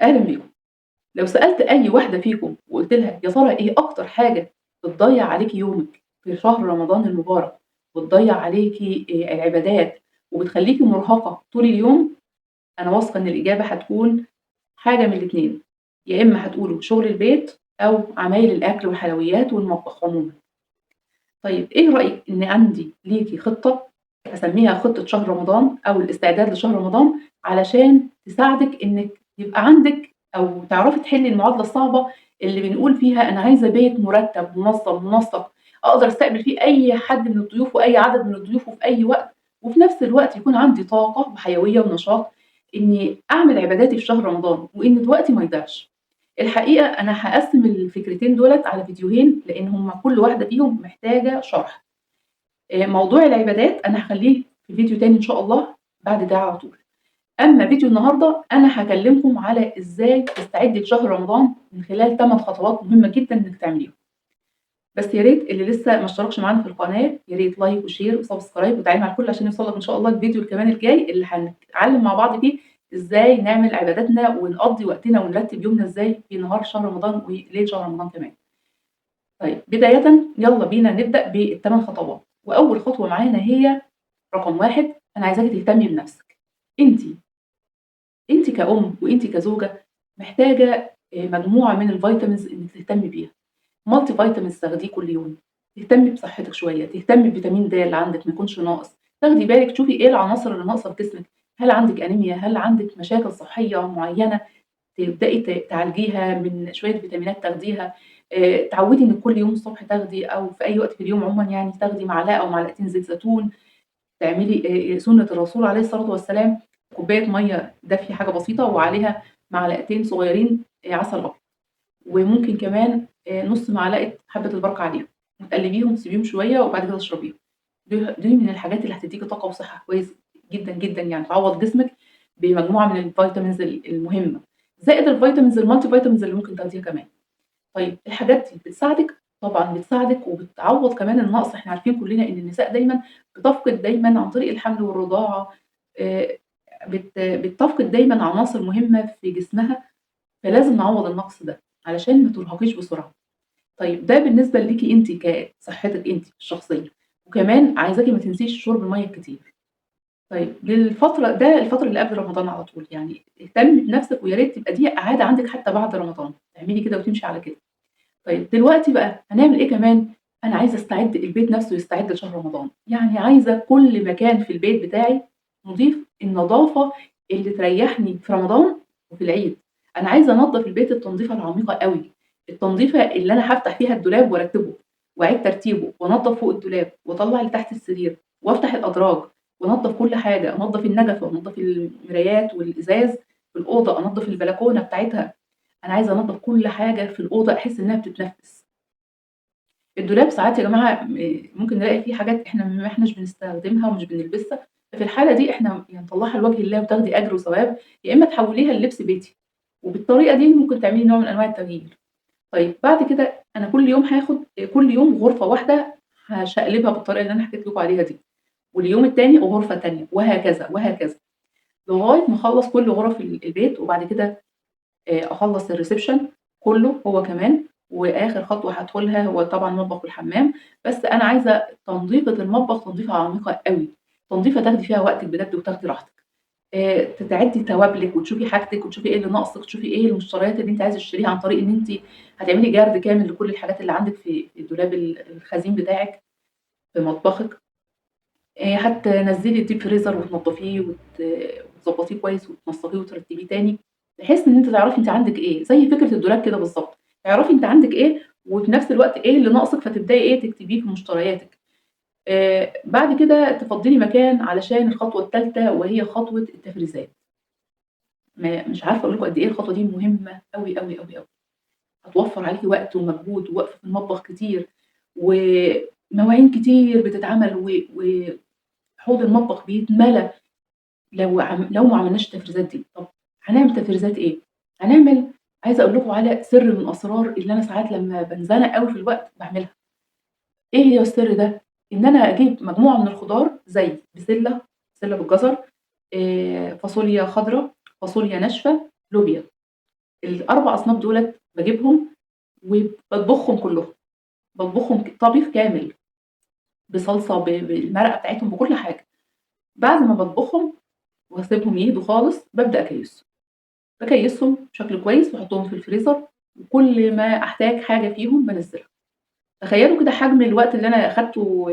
أهلا بيكم. لو سألت أي واحدة فيكم وقلت لها يا ترى إيه أكتر حاجة بتضيع عليكي يومك في شهر رمضان المبارك، بتضيع عليكي العبادات وبتخليكي مرهقة طول اليوم، أنا واثقة إن الإجابة هتكون حاجة من الاتنين، يا إما هتقولوا شغل البيت أو عمايل الأكل والحلويات والمطبخ عموما. طيب إيه رأيك إن عندي ليكِ خطة أسميها خطة شهر رمضان أو الاستعداد لشهر رمضان، علشان تساعدِك إنِّك يبقى عندِك أو تعرفي تحلّي المعادلة الصعبة اللي بنقول فيها أنا عايزة بيت مرتب، منظم، منسق، أقدر أستقبل فيه أي حد من الضيوف وأي عدد من الضيوف وفي أي وقت، وفي نفس الوقت يكون عندي طاقة وحيوية ونشاط إني أعمل عباداتي في شهر رمضان، وإن وقتي ما يضيعش. الحقيقة أنا هاقسّم الفكرتين دُولة على فيديوهين، لإن هم كل واحدة فيهم محتاجة شرح. موضوع العبادات أنا هاخلّيه في فيديو تاني إن شاء الله بعد ده على طول. أمّا فيديو النهارده أنا هاكلّمكم على إزاي تستعدّي لشهر رمضان من خلال 8 خطوات مهمة جدًا إنِّك تعمليهم. بس يا ريت اللي لسه ما اشتركش معانا في القناة يا ريت لايك وشير وسبسكرايب وتعليق على الكل عشان يوصل لك إن شاء الله الفيديو كمان الجاي اللي هنتعلم مع بعض فيه إزاي نعمل عباداتنا ونقضّي وقتنا ونرتّب يومنا إزاي في نهار شهر رمضان وليل شهر رمضان كمان. طيب بدايةً يالّا بينا نبدأ بال8 خطوات، وأول خطوة معانا هي رقم 1 أنا عايزاكِ تهتمي بنفسِك. أنتِ أنتِ كأم وأنتِ كزوجة محتاجة مجموعة من الvitamins إنِّك تهتمي بيها. multi vitamins تاخديه كل يوم، تهتمي بصحتِك شوية، تهتمي بفيتامين د اللي عندِك ما يكونش ناقص، تاخدي بالِك تشوفي إيه العناصر اللي ناقصة في جسمِك، هل عندِك أنيميا، هل عندِك مشاكل صحية معينة تبدئي تعالجيها من شوية فيتامينات تاخديها، اتعودي إنِّك كل يوم الصبح تاخدي أو في أي وقت في اليوم عمومًا يعني تاخدي معلقة أو معلقتين زيت زيتون، تعملي سُنة الرسول عليه الصلاة والسلام، كوباية مَيّة دافية حاجة بسيطة وعليها معلقتين صغيرين عسل أبيض. وممكن كمان نُص معلقة حبّة البركة عليهم، وتقلّبيهم وتسيبيهم شوية وبعد كده اشربيهم. دي من الحاجات اللي هتدّيكِ طاقة وصحة كويس جدًا، جدًا يعني، تعوّض جسمِك بمجموعة من الvitamins المهمة، زائد الvitamins الmulti vitamins اللي ممكن تاخديها كمان. طيب الحاجات دي بتساعدِك؟ طبعًا بتساعدِك وبتعوّض كمان النقص، إحنا عارفين كلّنا إن النساء دايمًا بتفقد دايمًا عن طريق الحمل والرضاعة آآ بتفقد دايمًا عناصر مهمة في جسمها، فلازم نعوّض النقص ده علشان ما ترهقيش بسرعة. طيب ده بالنسبة ليكِ أنتِ كصحتِك أنتِ الشخصية، وكمان عايزاكِ ما تنسيش شرب المَيّة الكتير. طيب الفترة اللي قبل رمضان على طول، يعني اهتمي بنفسِك ويا ريت تبقى دي عادة عندِك حتى بعد رمضان، تعملي كده وتمشي على كده. طيب دلوقتي بقى هنعمل إيه كمان؟ أنا عايزة البيت نفسه يستعد لشهر رمضان، يعني عايزة كل مكان في البيت بتاعي نضيف، النضافة اللي تريحني في رمضان وفي العيد. أنا عايزة أنضف البيت التنضيفة العميقة أوي، التنضيفة اللي أنا هافتح فيها الدولاب وأرتبه وأعيد ترتيبه وأنضف فوق الدولاب وأطلّع اللي تحت السرير وأفتح الأدراج وأنضف كل حاجة، أنضف النجفة وأنضف المرايات والإزاز في الأوضة، أنضف البلكونة بتاعتها. أنا عايزة أنضّف كل حاجة في الأوضة أحس إنها بتتنفّس. الدولاب ساعات يا جماعة ممكن نلاقي فيه حاجات إحنا ما إحناش بنستخدمها ومش بنلبسها، ففي الحالة دي إحنا يا نطلّعها لوجه الله وتاخدي أجر وثواب، يا إما تحوّليها للبس بيتي، وبالطريقة دي ممكن تعملي نوع من أنواع التغيير. طيب بعد كده أنا كل يوم غرفة واحدة هاشقلبها بالطريقة اللي أنا حكيت لكم عليها دي، واليوم التاني غرفة تانية وهكذا، وهكذا، لغاية ما أخلّص كل غرف البيت وبعد كده أخلّص الreception كلّه هو كمان، وآخر خطوة هادخلها هو طبعًا المطبخ والحمام، بس أنا عايزة تنضيفة المطبخ تنضيفة عميقة أوي، تنضيفة تاخدي فيها وقتِك بجد وتاخدي راحتِك، تعدّي توابلِك وتشوفي حاجتِك وتشوفي إيه اللي ناقصِك، تشوفي إيه المشتريات اللي أنتِ عايزة تشتريها عن طريق إن أنتِ هتعملي جَرد كامل لكل الحاجات اللي عندِك في الدولاب الخزين بتاعِك في مطبخِك، هتنزّلي الdeep freezer وتنضّفيه وتضبّطيه كويس وتنسّقيه وترتّبيه تاني، بحيث إن أنتِ تعرفي أنتِ عندِك إيه، زي فكرة الدولاب كده بالضبط، تعرفي أنتِ عندِك إيه وفي نفس الوقت إيه اللي ناقصِك فتبدئي تكتبيه في مشترياتِك. بعد كده تفضّلي مكان علشان الخطوة التالتة وهي خطوة التفريزات، مش عارفة أقول لكم قد إيه الخطوة دي مهمة أوي، أوي، أوي، أوي، هتوفّر عليكِ وقت ومجهود ووقفة في المطبخ كتير، ومواعين كتير بتتعمل وحوض المطبخ بيتملى لو ما عملناش التفريزات دي. طب هنعمل تفريزات إيه؟ هنعمل عايزة أقول لكم على سر من الأسرار اللي أنا ساعات لمّا بانزنق أوي في الوقت باعملها. إيه هي السر ده؟ إن أنا أجيب مجموعة من الخضار زي بسلة بالجزر، فاصوليا خضرا، فاصوليا ناشفة، لوبيا. ال4 أصناف دُولة باجيبهم وباطبخهم كلّهم، باطبخهم طبيخ كامل بصلصة بالمرقة بتاعتهم بكل حاجة. بعد ما باطبخهم واسيبهم يهدوا خالص، بابدأ أكيّسهم. باكيّسهم بشكل كويس واحطهم في الفريزر، وكل ما أحتاج حاجة فيهم بانزّلها. تخيّلوا كده حجم الوقت اللي أنا أخدته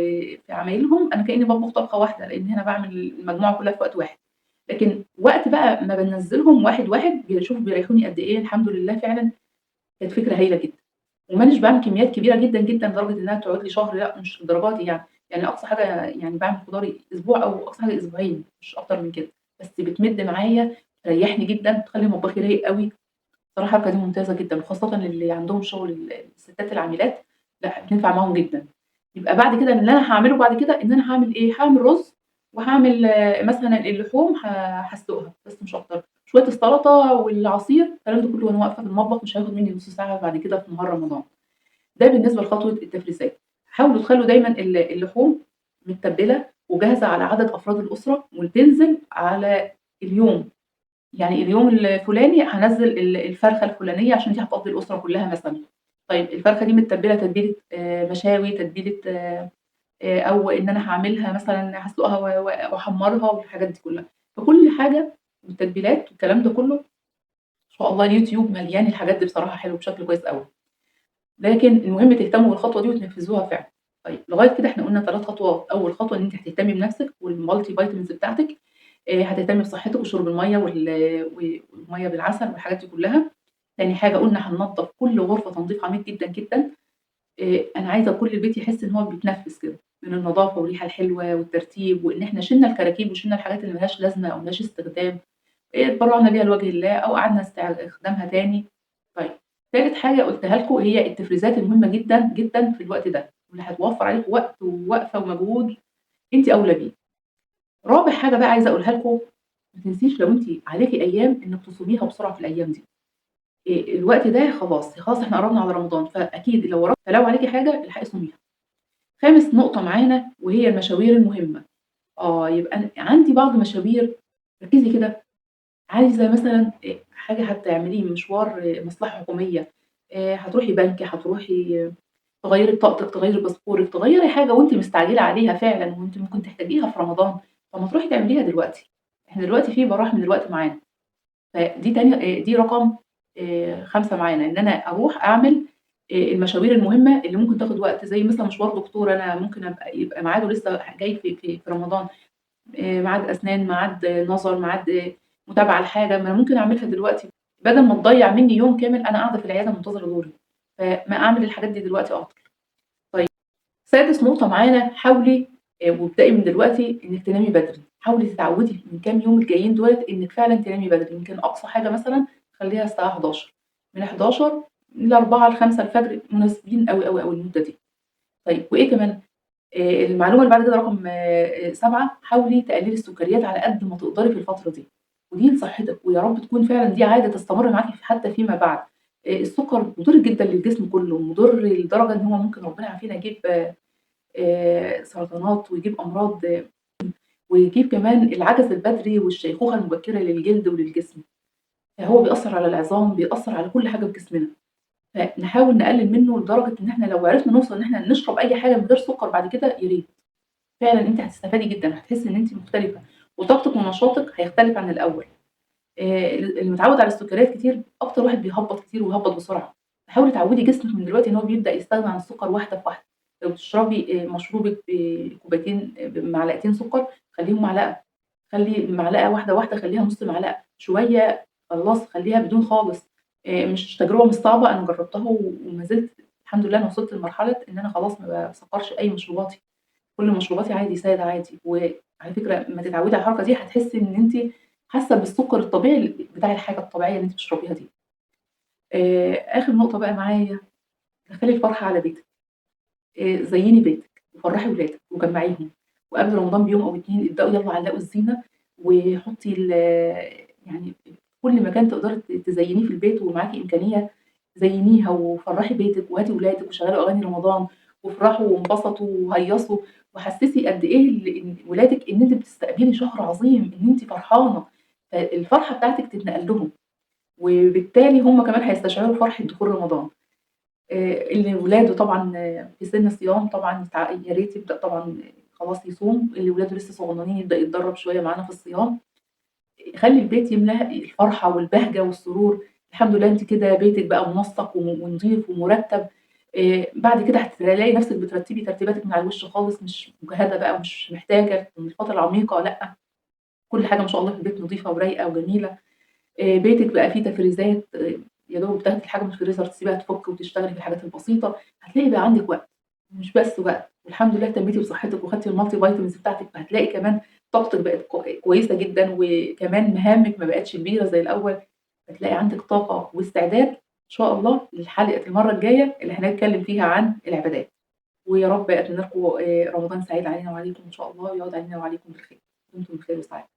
في عمايلهم، أنا كإني باطبخ طبخة واحدة، لإن أنا باعمل المجموعة كلّها في وقت واحد. لكن وقت بقى ما بانزّلهم واحد، واحد شوفوا بيريحوني قد إيه، الحمد لله فعلًا كانت فكرة هايلة جدًا. ومانيش باعمل كميات كبيرة جدًا، جدًا لدرجة إنها تقعد لي شهر، لأ مش للدرجة دي يعني. يعني أقصى حاجة يعني باعمل خضار أسبوع أو أقصى حاجة أسبوعين، مش أكتر من كده. بس بتمِد معايا، تريّحني جدًا، تخلّي مطبخي رايق أوي. بصراحة الحركة دي ممتازة جدًا، وخاصةً اللي عندهم شغل الستات العاملات، لأ بتنفع معاهم جدًا. يبقى بعد كده اللي أنا هاعمله بعد كده إن أنا هاعمل إيه، هاعمل رز وهاعمل مثلًا اللحوم هاسلقها بس مش أكتر، شوية السلطة والعصير الكلام ده كله وأنا واقفة في المطبخ مش هياخد مني نُص ساعة بعد كده في نهار رمضان. ده بالنسبة لخطوة التفريزات. حاولوا تخلّوا دايمًا اللحوم متبّلة وجاهزة على عدد أفراد الأسرة وتنزل على اليوم. يعني اليوم الفلاني هانزّل الفرخة الفلانية عشان دي هتقضّي الأسرة كلّها مثلًا. طيب الفرخة دي متّبلة تتبيلة مشاوي، تتبيلة أو إن أنا هاعملها مثلًا هاسلقها وأحمّرها والحاجات دي كلّها. فكل حاجة والتتبيلات والكلام ده كلّه إن شاء الله اليوتيوب مليان الحاجات دي بصراحة حلو بشكل كويس أوي. لكن المهم تهتموا بالخطوة دي وتنفذوها فعلًا. طيب لغاية كده إحنا قُلنا 3 خطوات، أول خطوة إن أنتِ هتهتمي بنفسِك والمulti vitamins بتاعتِك، هتهتمي بصحتِك وشرب المَيّة والمَيّة بالعسل والحاجات دي كلّها. تاني حاجة قُلنا هننضّف كل غرفة تنضيف عميق جدًا، جدًا. أنا عايزة كل البيت يحس إن هو بيتنفّس كده، من النضافة والريحة الحلوة والترتيب، وإن إحنا شِلنا الكراكيب وشِلنا الحاجات اللي ما لهاش لازمة أو ما لهاش استخدام، اتبرّعنا بيها لوجه الله أو قعدنا استخدامها تاني. طيب، تالت حاجة قُلتها لكم هي التفريزات المهمة جدًا، جدًا في الوقت ده، واللي هتوفّر عليكم وقت ووقفة ومجهود أنتِ أولى بيه. رابع حاجة بقى عايزة أقولها لكم، ما تنسيش لو أنتِ عليكِ أيام إنِّك تصوميها بسرعة في الأيام دي. الوقت ده خلاص، خلاص إحنا قرّبنا على رمضان، فأكيد فلو عليكِ حاجة الحقي صوميها. خامس نقطة معانا وهي المشاوير المهمة. يبقى أنا عندي بعض مشاوير ركّزي كده، عايزة مثلًا حاجة هتعمليه مشوار مصلحة حكومية، هتروحي بنك، هتروحي تغيّري بطاقتِك، تغيّري باسبورِك، تغيّري حاجة وأنتِ مستعجلة عليها فعلًا وأنتِ ممكن تحتاجيها في رمضان، طب ما تروحي تعمليها دلوقتي. إحنا دلوقتي في براح من الوقت معانا. فدي تاني دي رقم 5 معانا، إن أنا أروح أعمل المشاوير المهمة اللي ممكن تاخد وقت، زي مثلًا مشوار دكتور أنا ممكن يبقى ميعاده لسه جاي في رمضان، ميعاد أسنان، ميعاد نظر، ميعاد متابعة لحاجة، ما أنا ممكن أعملها دلوقتي، بدل ما تضيّع منّي يوم كامل أنا قاعدة في العيادة منتظرة دوري، فما أعمل الحاجات دي دلوقتي أفضل. طيب سادس نقطة معانا، حاولي وابدئي من دلوقتي إنِّك تنامي بدري، حاولي تتعودي من كام يوم الجايين دُولة إنِّك فعلًا تنامي بدري، يمكن أقصى حاجة مثلًا خلّيها الساعة 23:00، من 23:00 ل4:00 ل5:00 مناسبين أوي، أوي، أوي المدة دي. طيب وإيه كمان، المعلومة اللي بعد كده رقم 7 حاولي تقللي السكريات على قد ما تقدري في الفترة دي، ودي لصحتِك ويا رب تكون فعلًا دي عادة تستمر معاكِ حتى فيما بعد. السكر مُضر جدًا للجسم كُلّه، مُضر لدرجة إن هو ممكن ربنا يعافينا يجيب سرطانات ويجيب أمراض ويجيب كمان العجز البدري والشيخوخة المبكرة للجلد وللجسم. فهو بيأثّر على العظام، بيأثّر على كل حاجة في جسمنا. فنحاول نقلل منه لدرجة إن إحنا لو عرفنا نوصل إن إحنا نشرب أي حاجة من غير سكر بعد كده يا ريت. فعلًا أنتِ هتستفادي جدًا، هتحسّي إن أنتِ مختلفة، وطاقتِك ونشاطِك هيختلف عن الأول. اللي متعوّد على السكريات كتير أكتر واحد بيهبّط كتير ويهبّط بسرعة. فحاولي تعوّدي جسمِك من دلوقتي إن هو بيبدأ يستغنى عن السكر واحدة في واحدة. لو بتشربي مشروبِك بكوبايتين بمعلقتين سكر خلّيهم معلقة، خلّي معلقة واحدة، واحدة خلّيها نُص معلقة، شوية خلاص خلّيها بدون خالص. مش تجربة مش صعبة، أنا جرّبتها وما زلت الحمد لله أنا وصلت لمرحلة إن أنا خلاص ما باسكّرش أي مشروباتي. كل مشروباتي عادي سادة عادي، وعلى فكرة أمّا تتعودي على الحركة دي هتحسي إن أنتِ حاسة بالسكر الطبيعي بتاع الحاجة الطبيعية اللي أنتِ بتشربيها دي. آخر نقطة بقى معايا، دخّلي الفرحة على بيتِك. زيّني بيتِك وفرّحي ولادِك وجمّعيهم، وقبل رمضان بيوم أو 2 ابدأوا يالّا علّقوا الزينة وحطّي يعني كل مكان تقدري تزيّنيه في البيت ومعاكِ إمكانية زيّنيها وفرّحي بيتِك وهاتي ولادِك وشغّلوا أغاني رمضان وافرحوا وانبسطوا وهيّصوا وحسّسي قد إيه إن ولادِك إن أنتِ بتستقبلي شهر عظيم، إن أنتِ فرحانة، فالفرحة بتاعتِك تتنقل لهم. وبالتالي هم كمان هيستشعروا فرحة دخول رمضان. اللي ولاده طبعًا في سِن الصيام طبعًا يا ريت يبدأ طبعًا خلاص يصوم، اللي ولاده لسه صغننين يبدأ يتدرّب شوية معانا في الصيام. خلّي البيت يملاه الفرحة والبهجة والسرور. الحمد لله أنتِ كده بيتِك بقى منسّق ونضيف ومُرتّب. بعد كده هتلاقي نفسِك بترتّبي ترتيباتِك من على الوش خالص، مش مُجهدة بقى ومش محتاجة من الفترة العميقة لأ، كل حاجة ما شاء الله في البيت نضيفة ورايقة وجميلة. بيتِك بقى فيه تفريزات. يا دوب تاخدي الحاجة من الفريزر تسيبيها تفُك وتشتغلي في الحاجات البسيطة. هتلاقي بقى عندِك وقت، مش بس وقت، والحمد لله اهتميتِ بصحتِك وخدتِ الMulti vitamins بتاعتِك، فهتلاقي كمان طاقتِك بقت كويسة جدًا، وكمان مهامِك ما بقتش كبيرة زي الأول. هتلاقي عندِك طاقة واستعداد إن شاء الله للحلقة المرّة الجاية اللي هنتكلم فيها عن العبادات. ويا رب أتمنى لكم رمضان سعيد علينا وعليكم إن شاء الله، ويعود علينا وعليكم بالخير. دمتم بخير وسعادة.